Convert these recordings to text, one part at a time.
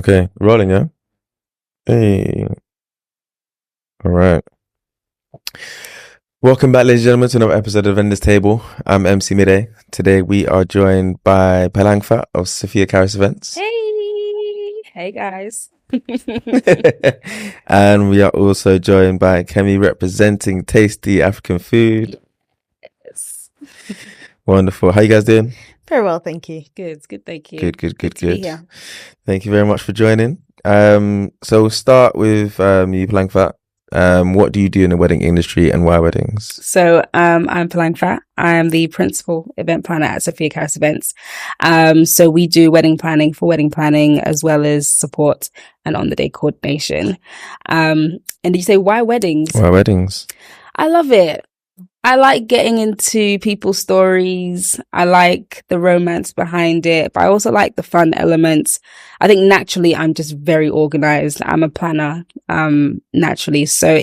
Okay, rolling, yeah? Hey. All right. Welcome back, ladies and gentlemen, to another episode of Vendors Table. I'm MC Midday. Today we are joined by Palangfat of Sophia Caris Events. Hey guys. And we are also joined by Kemi representing Tasty African Food. Yes. Wonderful. How you guys doing? Very well, thank you. Good, thank you. Good. to be here. Thank you very much for joining. So we'll start with you, Palangfat. What do you do in the wedding industry and why weddings? So I'm Palangfat. I am the principal event planner at Sophia Caris Events. So we do wedding planning as well as support and on the day coordination. And you say why weddings? Why weddings? I love it. I like getting into people's stories. I like the romance behind it, but I also like the fun elements. I think naturally I'm just very organized. I'm a planner, naturally. So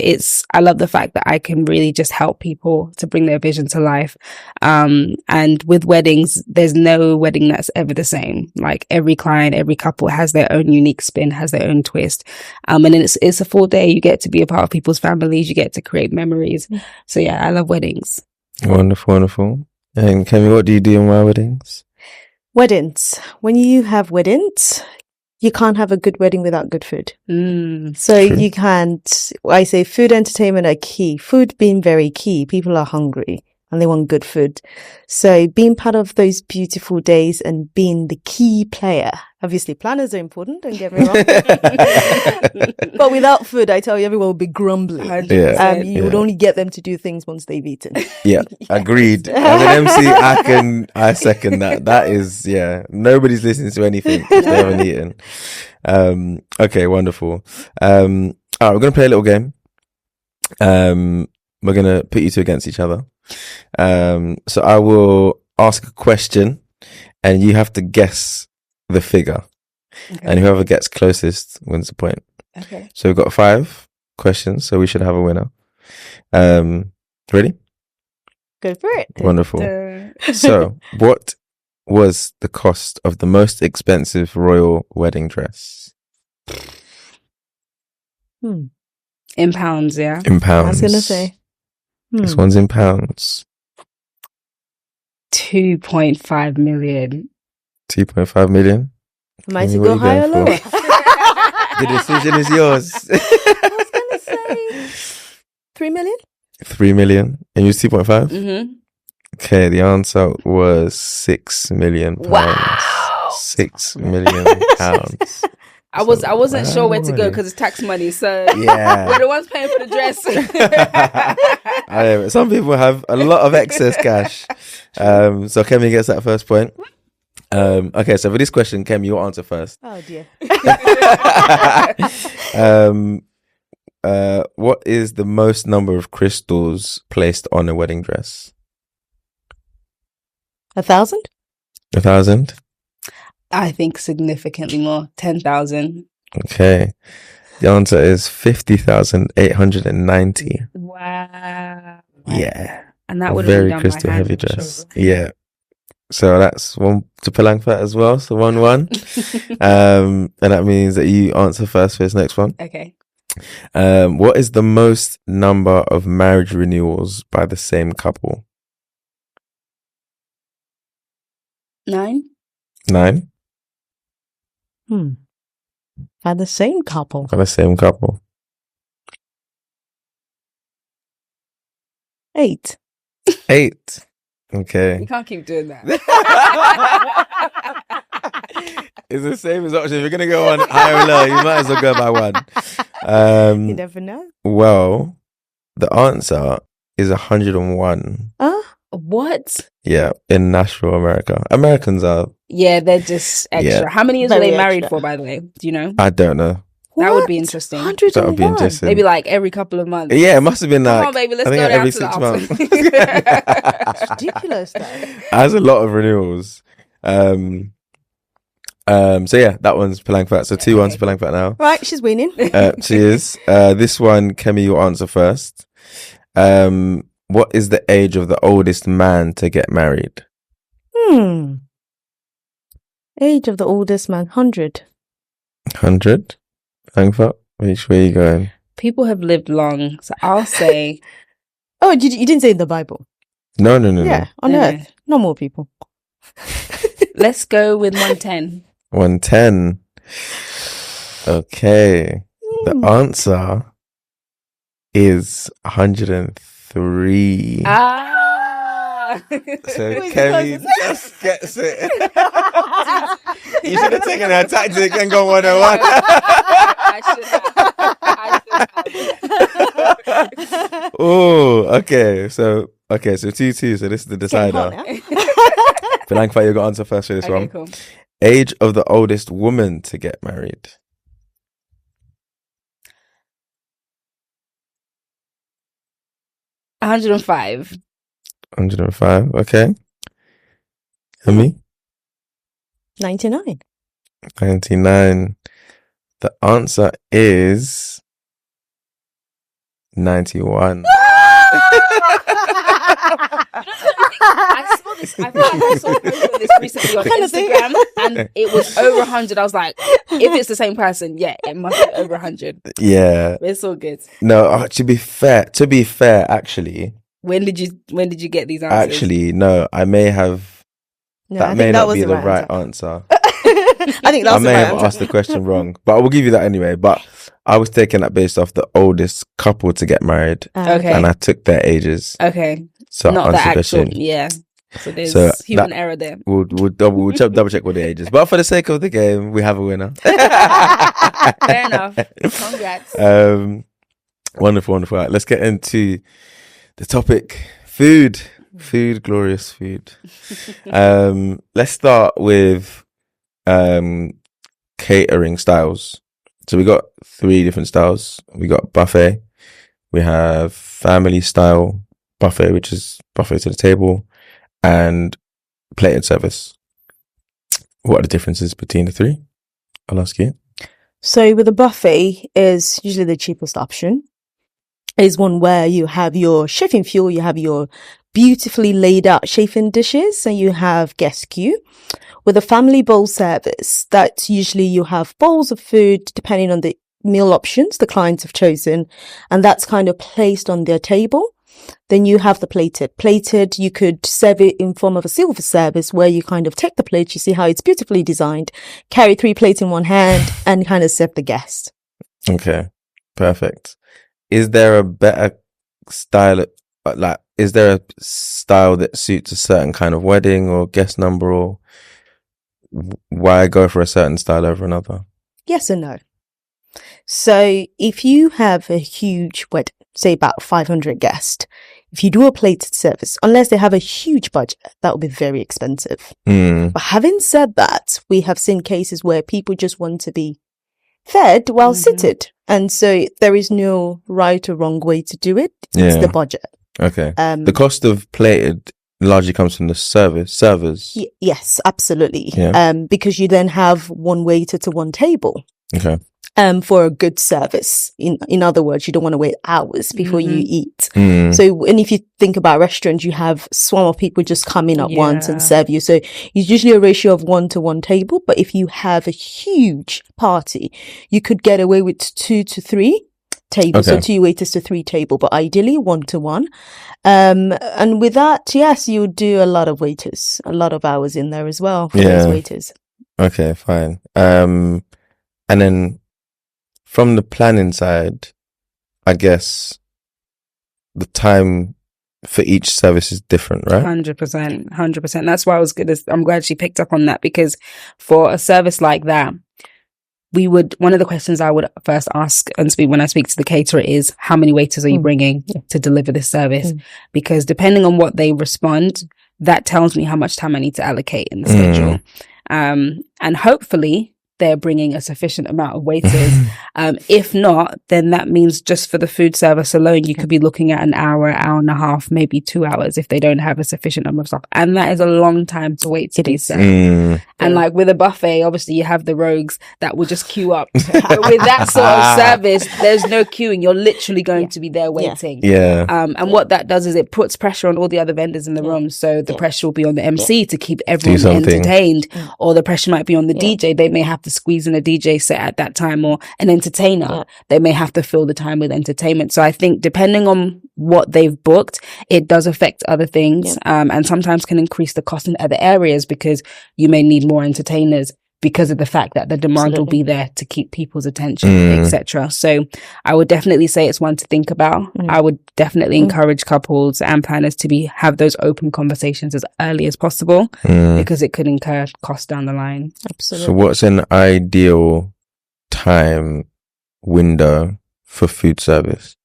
I love the fact that I can really just help people to bring their vision to life. And with weddings, there's no wedding that's ever the same. Like every client, every couple has their own unique spin, has their own twist. And then it's a full day. You get to be a part of people's families. You get to create memories. So yeah, I love weddings. Wonderful. And Kemi, what do you do in why weddings? Weddings. When you have weddings, you can't have a good wedding without good food. So True. you can't, I say food, entertainment are key. Food being very key. People are hungry and they want good food. So being part of those beautiful days and being the key player. Obviously, planners are important, don't get me wrong. But without food, I tell you, everyone will be grumbling. Yeah. You would only get them to do things once they've eaten. Yeah, agreed. As an MC, I second that. That is, nobody's listening to anything if they haven't eaten. Okay, wonderful. All right, we're going to play a little game. We're going to put you two against each other. So I will ask a question and you have to guess the figure. Okay. And whoever gets closest wins the point. Okay. So we've got 5 questions, so we should have a winner. Ready? Go for it. Wonderful. So, what was the cost of the most expensive royal wedding dress? In pounds, yeah. In pounds. I was going to say. This one's in pounds. 2.5 million. 2.5 million. Might Kemi, it what go are you high or going lower? The decision is yours. I was going to say 3 million. 3 million. And you was 2.5? Mm-hmm. Okay, the answer was 6 million pounds. Wow. 6 million pounds. I wasn't sure where to go money. because it's tax money. So Yeah. we're the ones paying for the dress. Some people have a lot of excess cash. So Kemi gets that first point. Okay, so for this question, Kemi, you'll answer first. Oh dear. What is the most number of crystals placed on a wedding dress? 1,000? 1,000? I think significantly more. 10,000. Okay. The answer is 50,890. Wow. Yeah. And that would Very have been done crystal by hand, heavy I'm sure. dress. Yeah. So that's one to Palangfat as well. So 1-1. And that means that you answer first for this next one. Okay. What is the most number of marriage renewals by the same couple? 9? 9? By the same couple. By the same couple. 8. 8. Okay. You can't keep doing that. It's the same as option. If you're going to go on higher or low, you might as well go by 1. You never know. Well, the answer is 101. What? Yeah, in Nashville, America. Americans are... Yeah, they're just extra. Yeah. How many years were Very they married extra. for, by the way? Do you know? I don't know. That would be interesting. 101. That would be interesting. Maybe like every couple of months. Yeah, it must have been Come like... on, baby, let's I think go down every to the 6 altar. months. It's ridiculous, though. That's a lot of renewals. So yeah, that one's Palangfat. So 2-1 to Palangfat now. Right, she's winning. She is. This one, Kemi, you'll answer first. What is the age of the oldest man to get married? Age of the oldest man, 100. 100. Palangfat, which way are you going? People have lived long, so I'll say Oh, you didn't say in the Bible. No. Yeah, on No, no. Earth, no more people. let's go with 110. 110. Okay. The answer is 103. Ah. So Who is Kemi the just gets it. You should have taken her tactic and gone 101. I should have. Oh, okay. So 2-2. So this is the decider. Palangfat, you got answer first for this Okay, one. cool. Age of the oldest woman to get married. 105. 105. Okay. Emi? 99. 99. The answer is 91. I saw this. I feel like I saw a post on this recently on Instagram, and it was over 100. I was like, if it's the same person, yeah, it must be over 100. Yeah. It's all good. No, to be fair, actually, When did you get these answers? no, I may have. No, That I may think not was be the right answer. answer. I think that I was the may right have answer. asked the question wrong, but I will give you that anyway. But I was taking that based off the oldest couple to get married, Okay. and I took their ages. Okay, So I not the answered the actual. question. Yeah. So there's So human that- error there. We'll double check with the ages, but for the sake of the game, we have a winner. Fair enough. Congrats. Wonderful. All right, let's get into the topic: food, glorious food. Let's start with catering styles. So we got 3 different styles. We got buffet, we have family style buffet, which is buffet to the table, and plated service. What are the differences between the 3? I'll ask you. So with a buffet is usually the cheapest option. Is one where you have your chefing fuel, you have your beautifully laid out chafing dishes, and you have guest queue. With a family bowl service, that's usually you have bowls of food depending on the meal options the clients have chosen, and that's kind of placed on their table. Then you have the plated, you could serve it in form of a silver service where you kind of take the plate, you see how it's beautifully designed, carry 3 plates in one hand and kind of serve the guest. Okay, perfect. Is there a better style, is there a style that suits a certain kind of wedding or guest number, or why go for a certain style over another? Yes and no. So if you have a huge wedding, say about 500 guests, if you do a plated service, unless they have a huge budget, that will be very expensive. But having said that, we have seen cases where people just want to be fed while seated. And so there is no right or wrong way to do it. It's the budget. Okay. The cost of plated largely comes from the servers. Yes, absolutely. Yeah. Because you then have one waiter to one table. Okay. For a good service. In other words, you don't want to wait hours before you eat. So, and if you think about restaurants, you have swarm of people just come in at once and serve you. So it's usually a ratio of 1 to 1 table. But if you have a huge party, you could get away with 2 to 3 tables. Okay. So 2 waiters to 3 table, but ideally 1 to 1. And with that, yes, you would do a lot of waiters, a lot of hours in there as well for those waiters. Okay, fine. And then from the planning side, I guess the time for each service is different, right? 100%. That's why I'm glad she picked up on that, because for a service like that, one of the questions I would first ask when I speak to the caterer is, how many waiters are you bringing to deliver this service? Because depending on what they respond, that tells me how much time I need to allocate in the schedule. And hopefully they're bringing a sufficient amount of waiters. If not, then that means just for the food service alone, you could be looking at an hour and a half, maybe 2 hours if they don't have a sufficient number of staff. And that is a long time to wait to be served. And like with a buffet, obviously you have the rogues that will just queue up. But with that sort of service, there's no queuing. You're literally going to be there waiting. And what that does is it puts pressure on all the other vendors in the room. So the pressure will be on the MC to keep everyone entertained, or the pressure might be on the DJ. They may have to squeeze in a DJ set at that time or an entertainer. They may have to fill the time with entertainment. So I think depending on what they've booked, it does affect other things, and sometimes can increase the cost in other areas because you may need more entertainers because of the fact that the demand will be there to keep people's attention, etc. So I would definitely say it's one to think about. I would definitely encourage couples and planners to have those open conversations as early as possible because it could incur costs down the line. Absolutely. So what's an ideal time window for food service?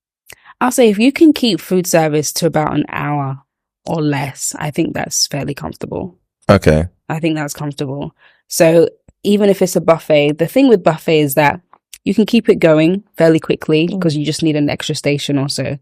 I'll say if you can keep food service to about an hour or less, I think that's fairly comfortable. Okay. I think that's comfortable. So even if it's a buffet, the thing with buffet is that you can keep it going fairly quickly because you just need an extra station or so.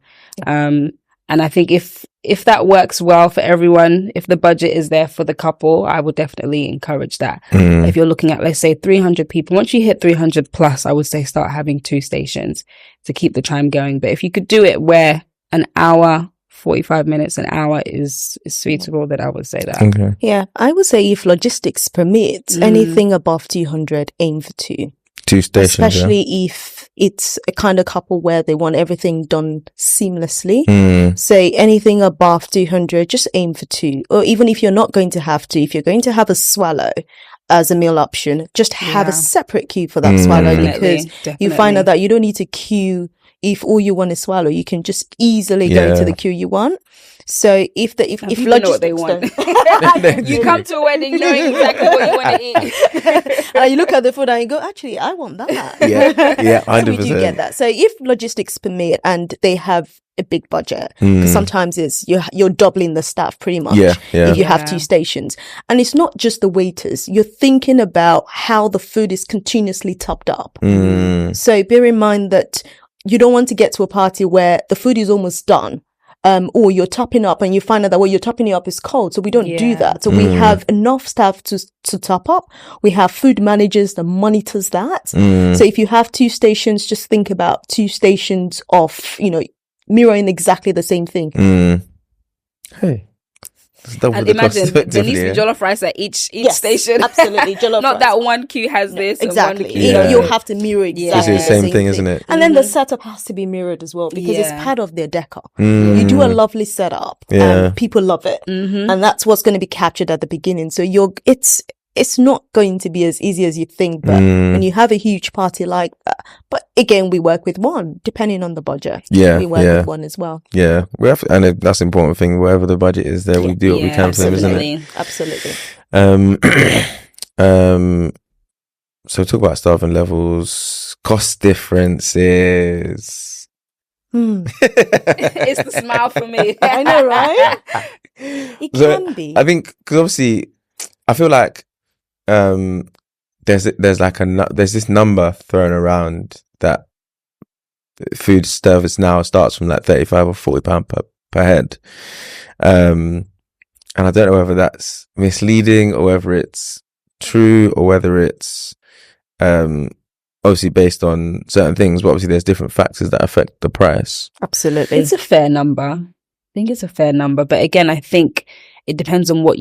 And I think if that works well for everyone, if the budget is there for the couple, I would definitely encourage that. If you're looking at, let's say 300 people, once you hit 300 plus, I would say start having 2 stations to keep the time going. But if you could do it where an hour, 45 minutes, an hour is suitable, then I would say that. Okay. Yeah, I would say if logistics permit, anything above 200, aim for 2. 2 stations. Especially if it's a kind of couple where they want everything done seamlessly. So anything above 200, just aim for 2. Or even if you're not going to have to, if you're going to have a swallow as a meal option, just have a separate queue for that swallow because you find out that you don't need to queue. If all you want is swallow, you can just easily go into the queue you want. So if logistics know what they want. You come to a wedding knowing exactly what you want to eat. You look at the food and you go, actually, I want that. Yeah, 100%. So we do get that. So if logistics permit and they have a big budget, because sometimes it's you're doubling the staff pretty much if you have 2 stations. And it's not just the waiters. You're thinking about how the food is continuously topped up. So bear in mind that you don't want to get to a party where the food is almost done. Or you're topping up and you find out that what you're topping it up is cold. So we don't do that. So we have enough staff to top up. We have food managers that monitors that. So if you have 2 stations, just think about 2 stations of, mirroring exactly the same thing. Hey. And imagine there needs to be jollof rice at each station. Absolutely, jollof Not rice. that one queue has this. Exactly. And one queue You'll have to mirror exactly It's the same thing, isn't it? And then the setup has to be mirrored as well because it's part of their decor. You do a lovely setup and people love it. And that's what's going to be captured at the beginning. So it's not going to be as easy as you think, but when you have a huge party like that, but again, we work with one, depending on the budget. We work with one as well. Yeah, we have, and that's the important thing. Wherever the budget is there, we do what we can for them, isn't it? Absolutely. So talk about staffing levels, cost differences. It's the smile for me. I know, right? It can be. I think, because obviously, I feel like there's this number thrown around that food service now starts from like 35 or 40 pound per head, and I don't know whether that's misleading or whether it's true or whether it's obviously based on certain things, but obviously there's different factors that affect the price. Absolutely. It's a fair number. I think it's a fair number, but again, I think it depends on what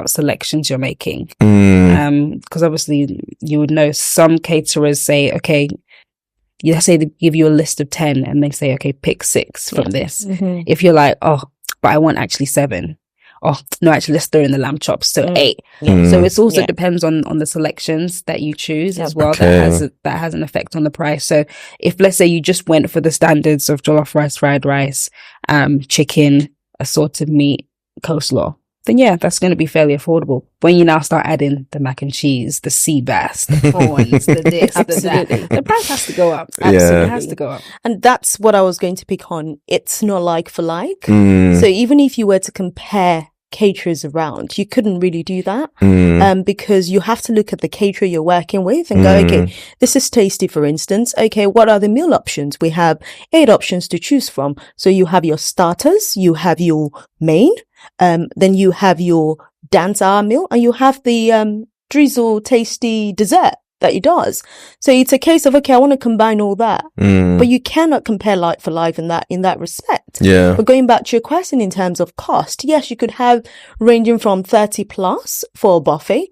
selections you're making. Because obviously you would know some caterers say, okay, let's say they give you a list of 10 and they say, okay, pick 6 from this. If you're like, oh, but I want actually 7. Oh, no, actually, let's throw in the lamb chops. So 8. So it's also depends on the selections that you choose as well. Okay. That has an effect on the price. So if, let's say, you just went for the standards of jollof rice, fried rice, chicken, assorted meat, coleslaw, then that's going to be fairly affordable. When you now start adding the mac and cheese, the sea bass, the prawns, the this, the that, the price has to go up. Absolutely, it has to go up. And that's what I was going to pick on. It's not like for like. So even if you were to compare caterers around, you couldn't really do that because you have to look at the caterer you're working with and go, okay, this is Tasty, for instance. Okay, what are the meal options? We have 8 options to choose from. So you have your starters, you have your main, then you have your dance hour meal, and you have the drizzle tasty dessert that it does. So it's a case of, okay, I want to combine all that, but you cannot compare like for like in that respect. But going back to your question in terms of cost, yes, you could have ranging from 30 plus for a buffet,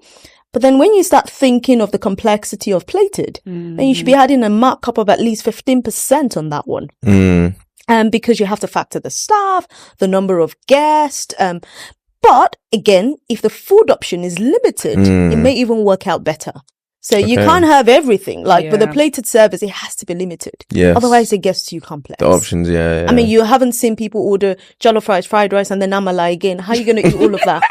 But then when you start thinking of the complexity of plated, then you should be adding a markup of at least 15% on that one. Because you have to factor the staff, the number of guests. But again, if the food option is limited, it may even work out better. So you can't have everything. Like with a plated service, it has to be limited. Yes. Otherwise, it gets too complex. The options, yeah. I mean, you haven't seen people order jollof rice, fried rice, and then amala again. How are you going to eat all of that?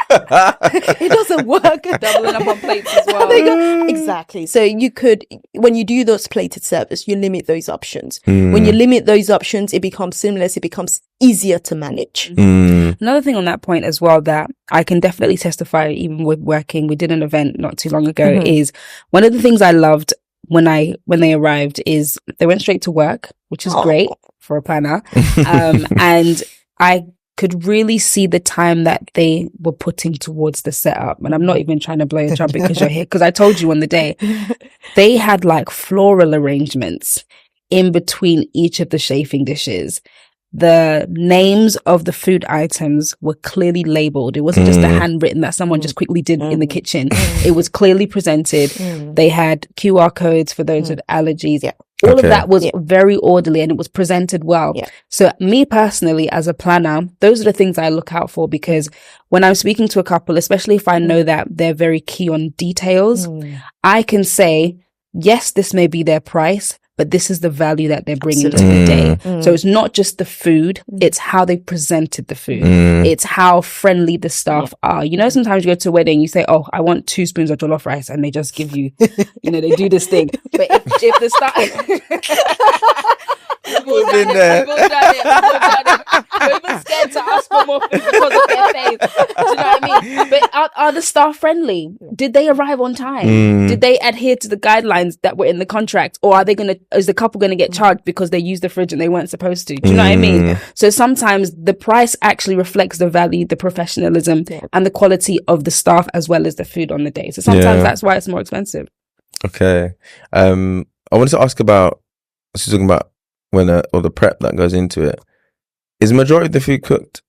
It doesn't work. Doubling up on plates as well. Exactly. So you could, when you do those plated service, you limit those options. When you limit those options, it becomes seamless. It becomes easier to manage. Another thing on that point as well that I can definitely testify, even with working, we did an event not too long ago, is one of the things I loved when they arrived is they went straight to work, which is great for a planner. And I could really see the time that they were putting towards the setup. And I'm not even trying to blow your trumpet because you're here, because I told you on the day, they had like floral arrangements in between each of the chafing dishes. The names of the food items were clearly labeled. It wasn't just a handwritten that someone just quickly did in the kitchen. It was clearly presented. They had QR codes for those with allergies. All of that was very orderly and it was presented well. So me personally, as a planner, those are the things I look out for, because when I'm speaking to a couple, especially if I know that they're very key on details, I can say, yes, this may be their price, but this is the value that they're bringing to the day. So it's not just the food, it's how they presented the food. It's how friendly the staff are. You know, sometimes you go to a wedding, you say, oh, I want 2 spoons of jollof rice, and they just give you, you know, they do this thing. But if the staff... We've been there. We're even scared to ask for more food because of their face. Do you know what I mean? But are the staff friendly? Did they arrive on time? Did they adhere to the guidelines that were in the contract? Or is the couple going to get charged because they used the fridge and they weren't supposed to? Do you know what I mean? So sometimes the price actually reflects the value, the professionalism, and the quality of the staff as well as the food on the day. So sometimes that's why it's more expensive. Okay. I wanted to ask about, talking about or the prep that goes into it. Is majority of the food cooked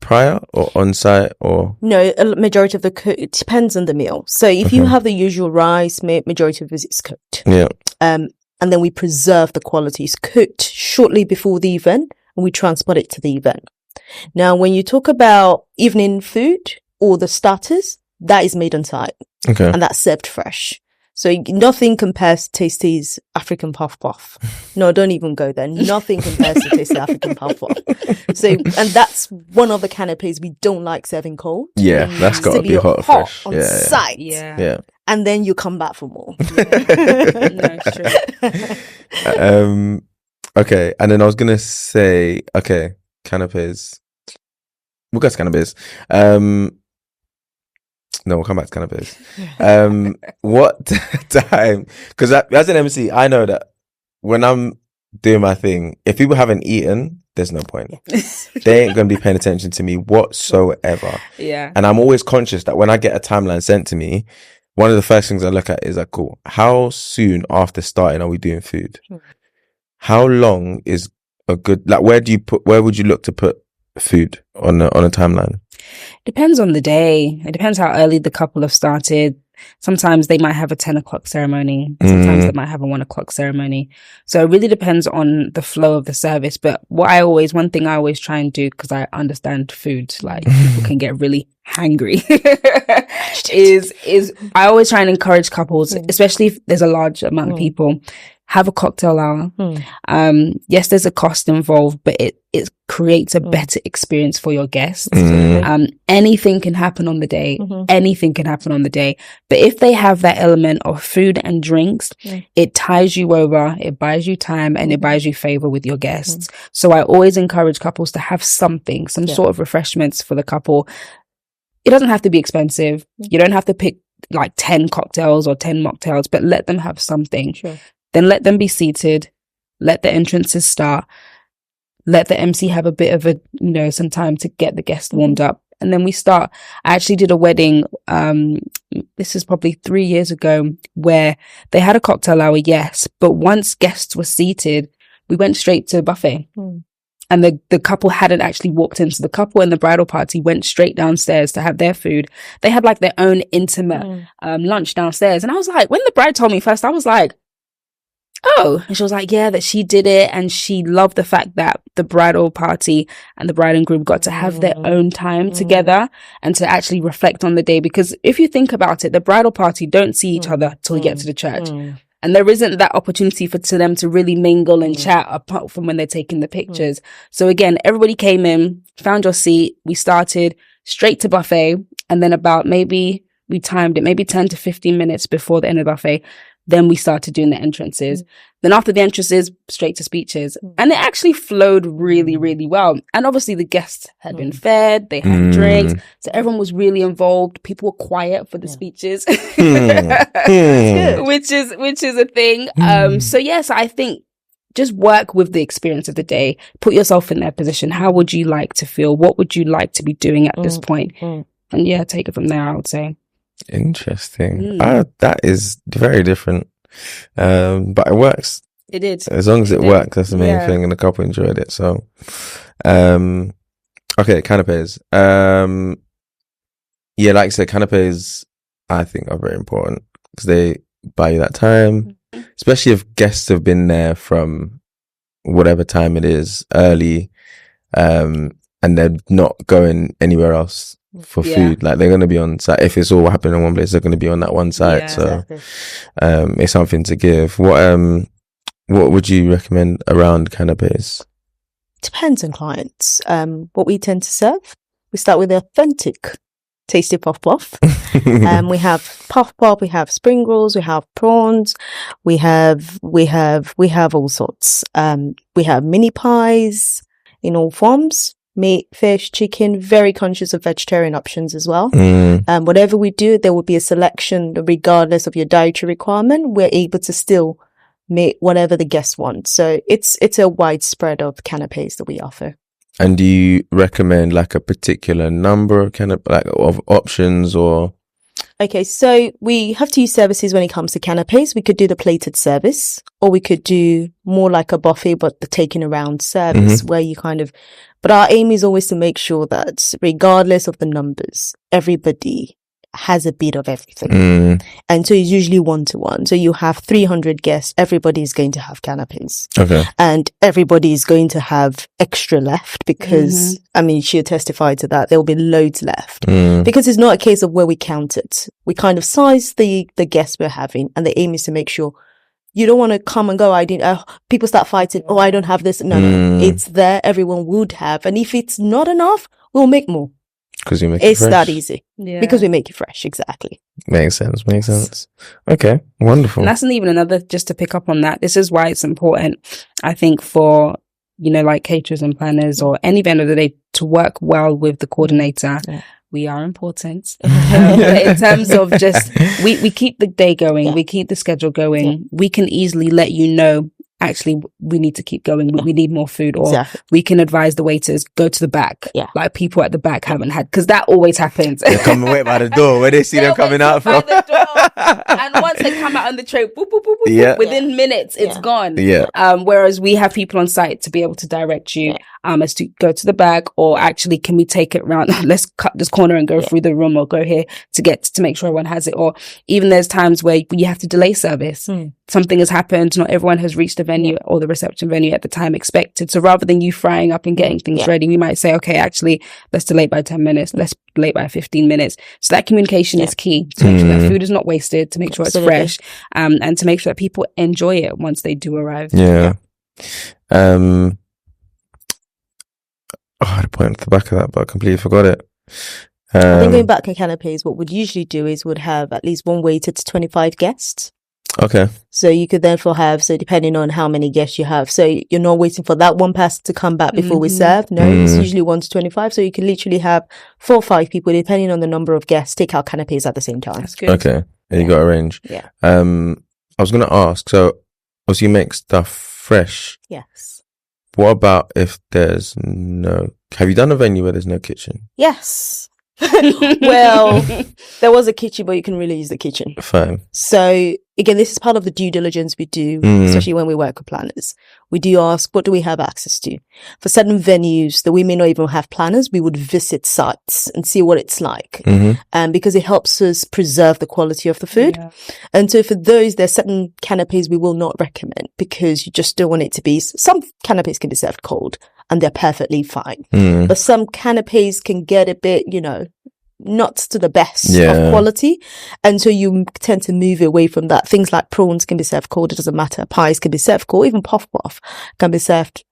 prior or on site, or? No, a majority of it depends on the meal. So if you have the usual rice, majority of it is cooked. Yeah. And then we preserve the quality. It's cooked shortly before the event and we transport it to the event. Now, when you talk about evening food or the starters, that is made on site. Okay. And that's served fresh. So nothing compares to Tasty's African Puff Puff. No, don't even go there. Nothing compares to Tasty's African Puff Puff. So, and that's one of the canapés we don't like serving cold. Yeah, that's got to be hot fresh. On site. Yeah. And then you come back for more. No, it's true. Okay, and then I was going to say, okay, canapés. We'll go to canapés. No, we'll come back to canapés. What time? Because as an MC, I know that when I'm doing my thing, if people haven't eaten, there's no point. They ain't going to be paying attention to me whatsoever. Yeah. And I'm always conscious that when I get a timeline sent to me, one of the first things I look at is like, cool, how soon after starting are we doing food? How long is a good, like, where would you look to put food on a timeline? Depends on the day. It depends how early the couple have started. Sometimes they might have a 10 o'clock ceremony. Sometimes they might have a 1 o'clock ceremony. So it really depends on the flow of the service. But one thing I always try and do, because I understand food, like people can get really hangry, is I always try and encourage couples, especially if there's a large amount of people, have a cocktail hour. Yes, there's a cost involved, but it creates a better experience for your guests. Anything can happen on the day. Anything can happen on the day. But if they have that element of food and drinks, it ties you over, it buys you time, and it buys you favor with your guests. So I always encourage couples to have something, some sort of refreshments for the couple. It doesn't have to be expensive. You don't have to pick like 10 cocktails or 10 mocktails, but let them have something. Then let them be seated. Let the entrances start. Let the MC have a bit of some time to get the guests warmed up. And then we start. I actually did a wedding, this is probably 3 years ago, where they had a cocktail hour, yes. But once guests were seated, we went straight to buffet. and the couple hadn't actually walked in. So the couple and the bridal party went straight downstairs to have their food. They had like their own intimate lunch downstairs. And I was like, when the bride told me first, I was like, oh, and she was like, yeah, that she did it. And she loved the fact that the bridal party and the bride and groom got to have their own time together and to actually reflect on the day. Because if you think about it, the bridal party don't see each other till we get to the church. And there isn't that opportunity for them to really mingle and chat apart from when they're taking the pictures. So again, everybody came in, found your seat. We started straight to buffet. And then about we timed it, maybe 10 to 15 minutes before the end of the buffet. Then we started doing the entrances. Then after the entrances, straight to speeches. And it actually flowed really, really well. And obviously the guests had been fed, they had drinks. So everyone was really involved. People were quiet for the speeches, which is a thing. So yes, I think just work with the experience of the day. Put yourself in their position. How would you like to feel? What would you like to be doing at this point? And yeah, take it from there, I would say. Interesting. That is very different. But it works. It did. As long as it works, that's the main thing, and the couple enjoyed it. So, okay, canapés. Yeah, like I said, canapés, I think are very important because they buy you that time, especially if guests have been there from whatever time it is early, and they're not going anywhere else for food. Like they're going to be on site. If it's all happening in one place, they're going to be on that one site. So it's something to give. What would you recommend around canapés? Depends on clients. What we tend to serve, we start with the authentic tasty puff puff. We have puff puff, we have spring rolls, we have prawns, we have all sorts. We have mini pies in all forms. Meat, fish, chicken, very conscious of vegetarian options as well. Whatever we do, there will be a selection regardless of your dietary requirement. We're able to still make whatever the guests want. So it's a wide spread of canapés that we offer. And do you recommend like a particular number of of options or? Okay, so we have to use services when it comes to canapés. We could do the plated service, or we could do more like a buffet, but the taking around service where you but our aim is always to make sure that regardless of the numbers, everybody has a bit of everything. And so it's usually 1-to-1. So you have 300 guests, everybody is going to have canapés. Okay. And everybody is going to have extra left because, I mean, she'll testify to that. There will be loads left because it's not a case of where we count it. We kind of size the guests we're having, and the aim is to make sure you don't want to come and go. People start fighting. Oh, I don't have this. No, it's there. Everyone would have. And if it's not enough, we'll make more. Because you make it fresh. It's that easy. Yeah. Because we make it fresh. Exactly. Makes sense. Okay. Wonderful. And that's even another, just to pick up on that. This is why it's important, I think, for, like caterers and planners or any vendor that they to work well with the coordinator. Yeah. We are important. In terms of just, we keep the day going. We keep the schedule going. We can easily let you know, actually, we need to keep going. We need more food. Or we can advise the waiters, go to the back. Yeah. Like people at the back haven't had, because that always happens. They come and wait by the door where they see them coming out from. And once they come out on the tray, boop, boop, boop, boop, boop, within minutes, it's gone. Yeah. Whereas we have people on site to be able to direct you as to go to the back, or actually, can we take it around? Let's cut this corner and go through the room, or go here to make sure everyone has it. Or even there's times where you have to delay service. Something has happened. Not everyone has reached the venue or the reception venue at the time expected. So rather than you frying up and getting things ready, we might say, okay, actually, let's delay by 10 minutes. Let's delay by 15 minutes. So that communication is key to make sure that food is not wasted, to make sure it's fresh, and to make sure that people enjoy it once they do arrive. Yeah. I had a point at the back of that, but I completely forgot it. I think going back to canapés, what we'd usually do is would have at least one waiter to 25 guests. Okay. So you could therefore have, so depending on how many guests you have, so you're not waiting for that one person to come back before we serve. No, it's usually 1 to 25. So you can literally have 4 or 5 people, depending on the number of guests, take out canapés at the same time. That's good. Okay. And you got a range. Yeah. I was going to ask, so obviously you make stuff fresh. Yes. What about if there's have you done a venue where there's no kitchen? Yes. Well, there was a kitchen, but you can really use the kitchen. Fine. So again, this is part of the due diligence we do, especially when we work with planners. We do ask, what do we have access to? For certain venues that we may not even have planners, we would visit sites and see what it's like. Because it helps us preserve the quality of the food. Yeah. And so for those, there's certain canapés we will not recommend because you just don't want it to be, some canapés can be served cold and they're perfectly fine. But some canapés can get a bit, not to the best of quality, and so you tend to move away from that. Things like prawns can be served cold, it doesn't matter. Pies can be served cold, even puff can be served,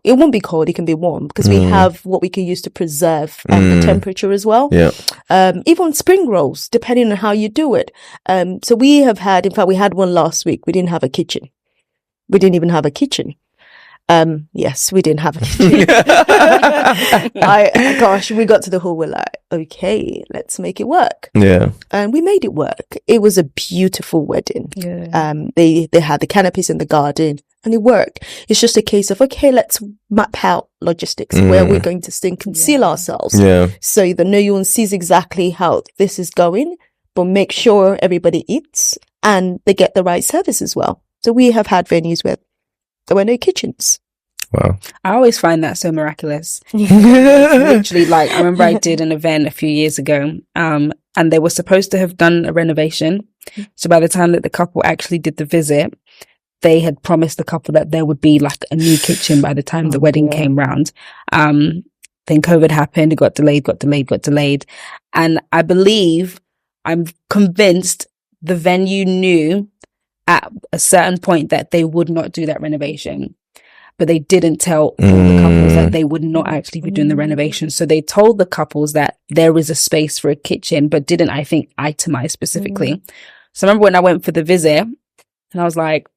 it won't be cold, it can be warm, because we have what we can use to preserve the temperature as well. Even spring rolls, depending on how you do it. So we have had, in fact we had one last week, we didn't have a kitchen, we didn't even have a kitchen. Yes, we didn't have a kitchen. We got to the hall, we're like, okay, let's make it work. Yeah. And we made it work. It was a beautiful wedding. Yeah. They had the canopies in the garden and it worked. It's just a case of, okay, let's map out logistics where we're going to stay and conceal ourselves. Yeah. So that no one sees exactly how this is going, but make sure everybody eats and they get the right service as well. So we have had venues where there were no kitchens. Wow. I always find that so miraculous. Literally, like, I remember I did an event a few years ago, and they were supposed to have done a renovation. So by the time that the couple actually did the visit, they had promised the couple that there would be like a new kitchen by the time the wedding came round. Then COVID happened, it got delayed. And I'm convinced the venue knew at a certain point that they would not do that renovation, but they didn't tell all the couples that they would not actually be doing the renovation. So they told the couples that there is a space for a kitchen, but didn't, I think, itemize specifically. So I remember when I went for the visit and I was like,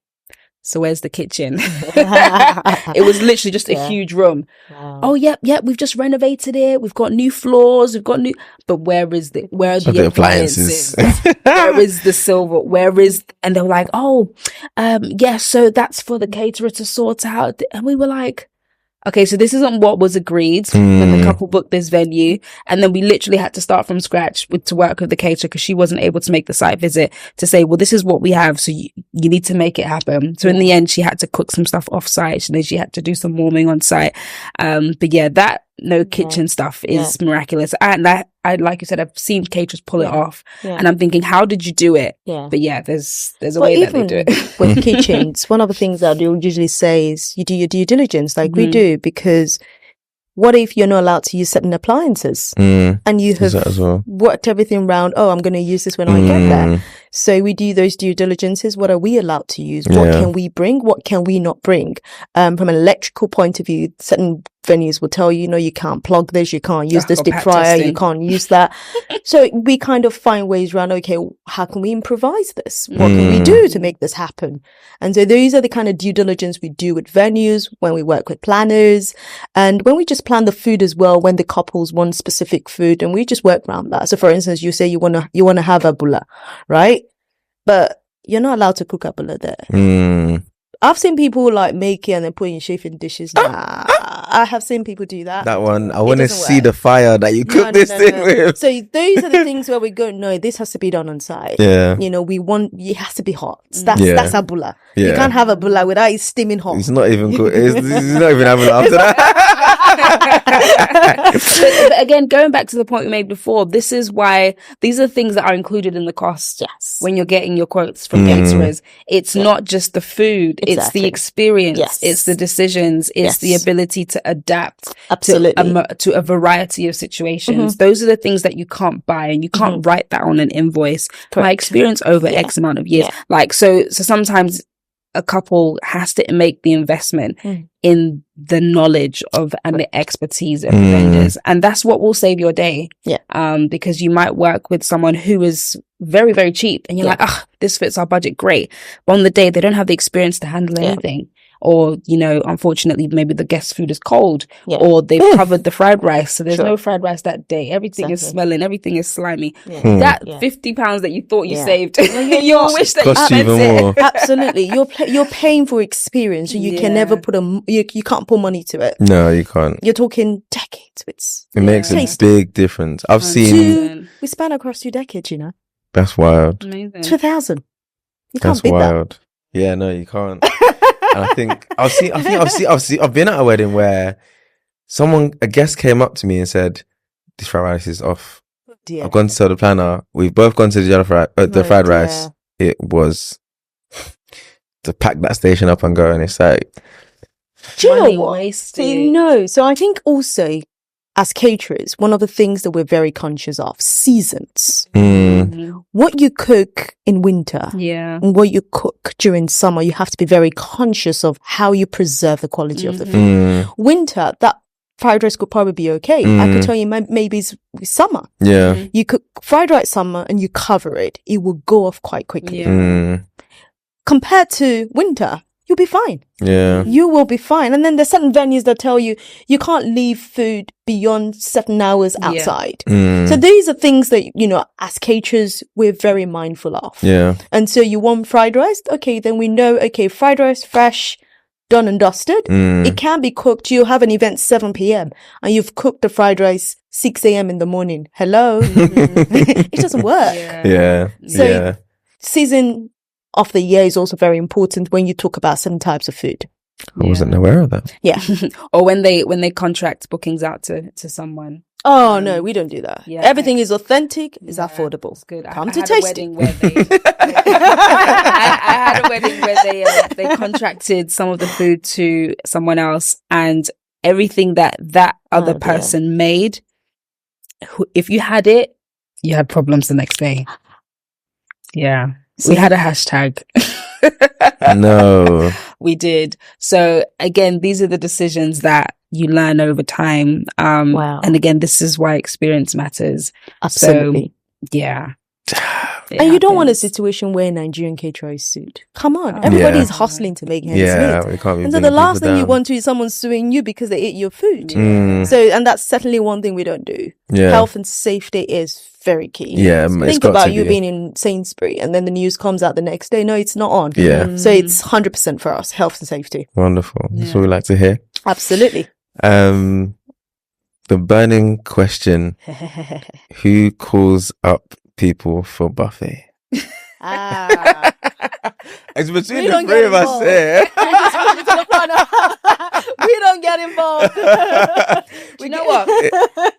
so where's the kitchen? It was literally just a huge room. Wow. Oh, yep, we've just renovated it. We've got new floors. But where are the appliances? Where is the silver? And they were like, so that's for the caterer to sort out. And we were like, okay, so this isn't what was agreed when the couple booked this venue. And then we literally had to start from scratch to work with the caterer because she wasn't able to make the site visit to say, well, this is what we have. So you need to make it happen. So in the end, she had to cook some stuff off site and then she had to do some warming on site. But yeah, that no kitchen stuff is miraculous. And I like you said, I've seen caterers pull it off and I'm thinking, how did you do it? Yeah. But yeah, there's a way that they do it. With kitchens, one of the things that you'll usually say is you do your due diligence like we do, because what if you're not allowed to use certain appliances and you have worked everything around, I'm going to use this when I get there. So we do those due diligences. What are we allowed to use? What can we bring? What can we not bring? From an electrical point of view, certain venues will tell you, you can't plug this, you can't use this deep fryer, you can't use that. So we kind of find ways around, okay, how can we improvise this? What can we do to make this happen? And so those are the kind of due diligence we do with venues, when we work with planners, and when we just plan the food as well, when the couples want specific food, and we just work around that. So for instance, you say you want to have a bula, right? But you're not allowed to cook a bula there. I've seen people like make it and then put in chafing dishes. Nah, I have seen people do that. That one, I want to see the fire that you cook this thing with. So those are the things where we go, no, this has to be done on site. Yeah. It has to be hot. That's a bula. Yeah. You can't have a bula without it steaming hot. It's not even good. It's not even having after that. But again, going back to the point we made before, this is why these are things that are included in the cost. Yes. When you're getting your quotes from caterers, it's not just the food. Exactly. It's the experience. Yes. It's the decisions. It's the ability to adapt to a variety of situations. Those are the things that you can't buy, and you can't write that on an invoice. Correct. My experience over X amount of years. Yeah. Like, so sometimes a couple has to make the investment in the knowledge of and the expertise of the vendors. And that's what will save your day. Yeah. Because you might work with someone who is very, very cheap and you're like, this fits our budget. Great. But on the day, they don't have the experience to handle anything. Or, unfortunately, maybe the guest food is cold or they've covered the fried rice. So there's no fried rice that day. Everything is smelling. Everything is slimy. Yeah. That £50 that you thought you saved, you'll wish that you spent it. Absolutely. You're paying for experience. So you can never you can't put money to it. No, you can't. You're talking decades. It makes a big difference. I've seen. We span across 2 decades, That's wild. Amazing. 2000. You can't That's beat that. wild. Yeah, no, you can't. And I think I've been at a wedding where a guest came up to me and said, "This fried rice is off." Dear. I've gone to tell the planner. We've both gone to the fried dear. rice. It was to pack that station up and go, and it's like, Do you Money know what? wasted. So I think also as caterers, one of the things that we're very conscious of, seasons. What you cook in winter Yeah. and what you cook during summer, you have to be very conscious of how you preserve the quality of the food. Winter, that fried rice could probably be okay. I could tell you maybe it's summer. yeah, You cook fried rice summer and you cover it. It will go off quite quickly. Yeah. Compared to winter, you'll be fine. yeah, You will be fine. And then there's certain venues that tell you you can't leave food beyond certain hours outside. So these are things that, as caterers, we're very mindful of. yeah, And so you want fried rice? Okay, then we know, fried rice, fresh, done and dusted. It can be cooked. You have an event 7 p.m. and you've cooked the fried rice 6 a.m. in the morning. Hello? It doesn't work. yeah, So yeah. season of the year is also very important when you talk about certain types of food. I wasn't aware of that. Yeah. Or when they contract bookings out to someone. Oh, no, we don't do that. Yeah. Everything is authentic, is Yeah, affordable. It's good. Come I to had taste a wedding where I had a wedding where they contracted some of the food to someone else, and everything that other dear. person made, if you had it, you had problems the next day. Yeah. We had a hashtag. No. We did. So again, these are the decisions that you learn over time. Wow. And again, this is why experience matters. Absolutely. Yeah. And you don't want a situation where Nigerian caterer is sued. Come on. Everybody is hustling to make ends Yeah, meet. we can't be And so the bringing last people thing you down. want to is someone suing you because they ate your food. Mm. So, and that's certainly one thing we don't do. Yeah. Health and safety is very key. Yeah, it's Think got about to you be. being in Sainsbury and then the news comes out the next day. No, it's not on. Yeah. So it's 100% for us, health and safety. Wonderful. That's what we like to hear. Absolutely. The burning question: who calls up people for buffet? Ah. It's between We the don't three get of us involved. here. We don't get involved. You know what?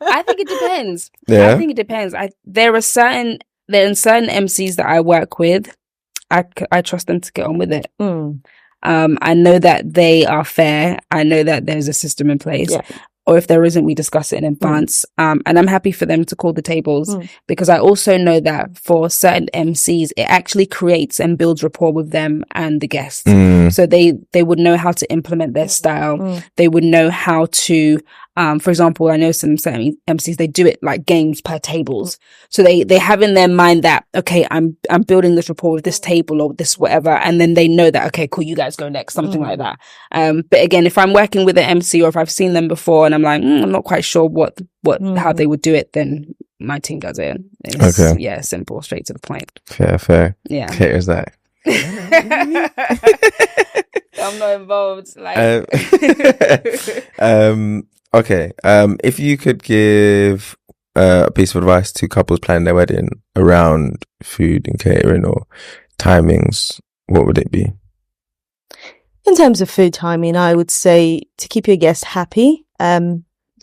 I think it depends. Yeah. I think it depends. There are certain MCs that I work with. I trust them to get on with it. I know that they are fair. I know that there's a system in place. Yeah. Or if there isn't, we discuss it in advance. And I'm happy for them to call the tables because I also know that for certain MCs, it actually creates and builds rapport with them and the guests. So they would know how to implement their style. They would know how to, for example, I know some certain MCs, they do it like games per tables. So they have in their mind that, okay, I'm building this rapport with this table or this whatever. And then they know that, okay, cool, you guys go next, something like that. But again, if I'm working with an MC or if I've seen them before and I'm like, I'm not quite sure how they would do it, then my team does it. It's, Okay. Yeah, simple, straight to the point. Fair. Yeah. Caters that. I'm not involved. Okay. If you could give a piece of advice to couples planning their wedding around food and catering or timings, what would it be? In terms of food timing, I would say to keep your guests happy,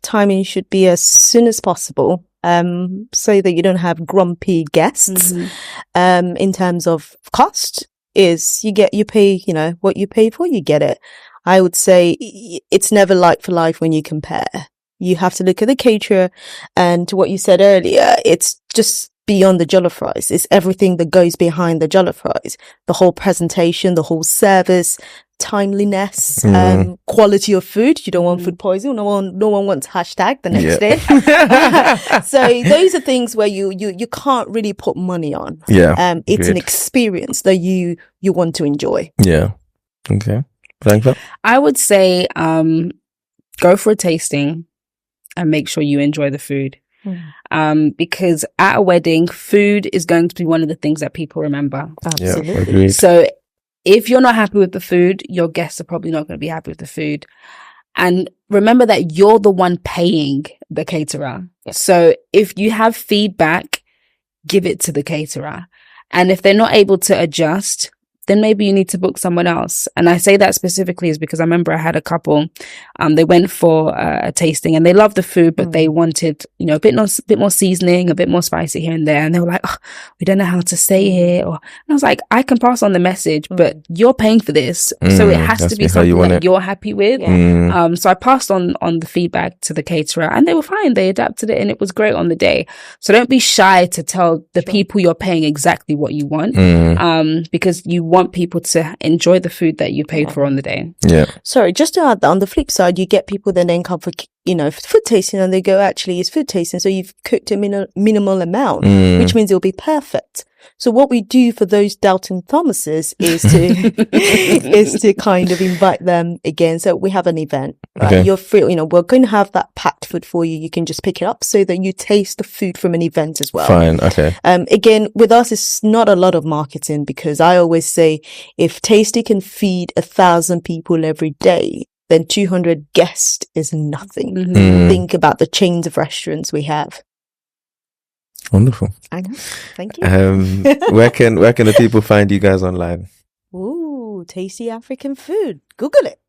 timing should be as soon as possible, so that you don't have grumpy guests. In terms of cost, is you pay, what you pay for, you get it. I would say it's never like for life when you compare. You have to look at the caterer, and to what you said earlier, it's just beyond the jollof rice. It's everything that goes behind the jollof rice. The whole presentation, the whole service, timeliness, quality of food. You don't want food poisoning. No one wants hashtag the next day. So those are things where you can't really put money on. Yeah. It's an experience that you want to enjoy. Yeah. Okay. Palangfat? I would say go for a tasting and make sure you enjoy the food. Because at a wedding, food is going to be one of the things that people remember. Absolutely. Yeah, agreed. So if you're not happy with the food, your guests are probably not going to be happy with the food. And remember that you're the one paying the caterer. So if you have feedback, give it to the caterer. And if they're not able to adjust, then maybe you need to book someone else. And I say that specifically is because I remember I had a couple, they went for a tasting and they loved the food, but they wanted, you know, a bit more seasoning, a bit more spicy here and there. And they were like, oh, we don't know how to say it. And I was like, I can pass on the message, but you're paying for this. So it has to be something that you're happy with. So I passed on the feedback to the caterer and they were fine. They adapted it and it was great on the day. So don't be shy to tell the people you're paying exactly what you want, because you want people to enjoy the food that you paid for on the day. Yeah. Sorry, just to add that on the flip side, you get people that then come for, you know, food tasting and they go, actually, it's food tasting. So you've cooked a minimal amount, which means it'll be perfect. So what we do for those doubting Thomases is to kind of invite them again. So we have an event, right? Okay. You're free, you know, we're going to have that packed food for you. You can just pick it up so that you taste the food from an event as well. Fine. Okay. Again, with us, it's not a lot of marketing because I always say if Tasty can feed 1,000 people every day, then 200 guests is nothing. Think about the chains of restaurants we have. Wonderful. I know. Thank you. Where can the people find you guys online? Ooh, Tasty African Food. Google it.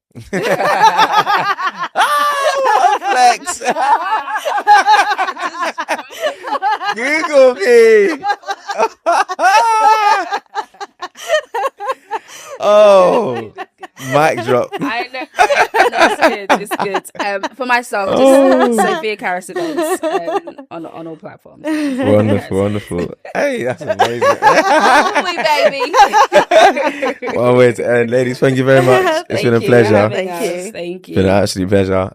Flex. Google me. Oh, mic drop. I know. It's good. For myself, just Sophia Karis events on all platforms. Wonderful. Hey, that's amazing. Baby. Well, wait, ladies, thank you very much. It's been a pleasure. Thank you. Thank you. It's been an absolute pleasure.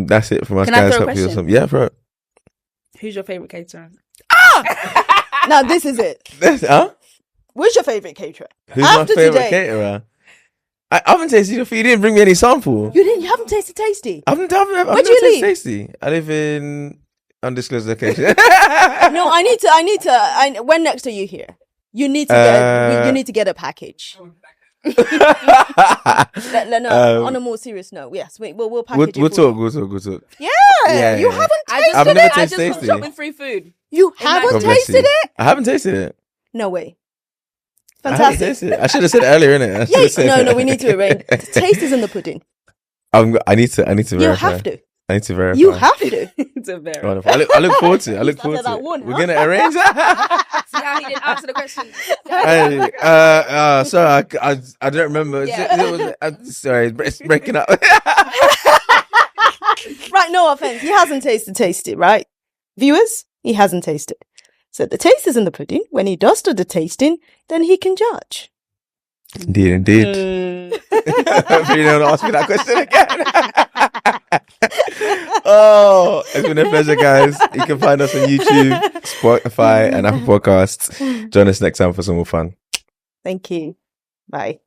That's it from us, Can I guys. throw a Hope you question? Yeah, bro. Who's your favorite caterer? Now this is it. Huh? Who's your favorite caterer? Who's my favorite caterer? I haven't tasted your food. You didn't bring me any sample. You haven't tasted Tasty? I've never tasted Tasty. I live in undisclosed location. No, I need to. When next are you here? You need to get a package. On a more serious note, yes, we'll package. We'll talk. Yeah, you haven't tasted I've never it. tasted I Tasty. just shop with free food. You haven't tasted it? I haven't tasted it. No way. I haven't tasted it. I should have said it earlier, innit? No, we need to arrange. Taste is in the pudding. I need to verify. You have to. I need to verify. You have to. To verify. Wonderful. I look forward to it. We're gonna arrange that. See how he didn't answer the question. Sorry, I don't remember. Yeah. Sorry, it's breaking up. Right, no offense. He hasn't tasted Tasty, right? Viewers, he hasn't tasted. So the taste is in the pudding. When he does do the tasting, then he can judge. Indeed. Hopefully you don't ask me that question again. Oh, it's been a pleasure, guys. You can find us on YouTube, Spotify, and Apple Podcasts. Join us next time for some more fun. Thank you. Bye.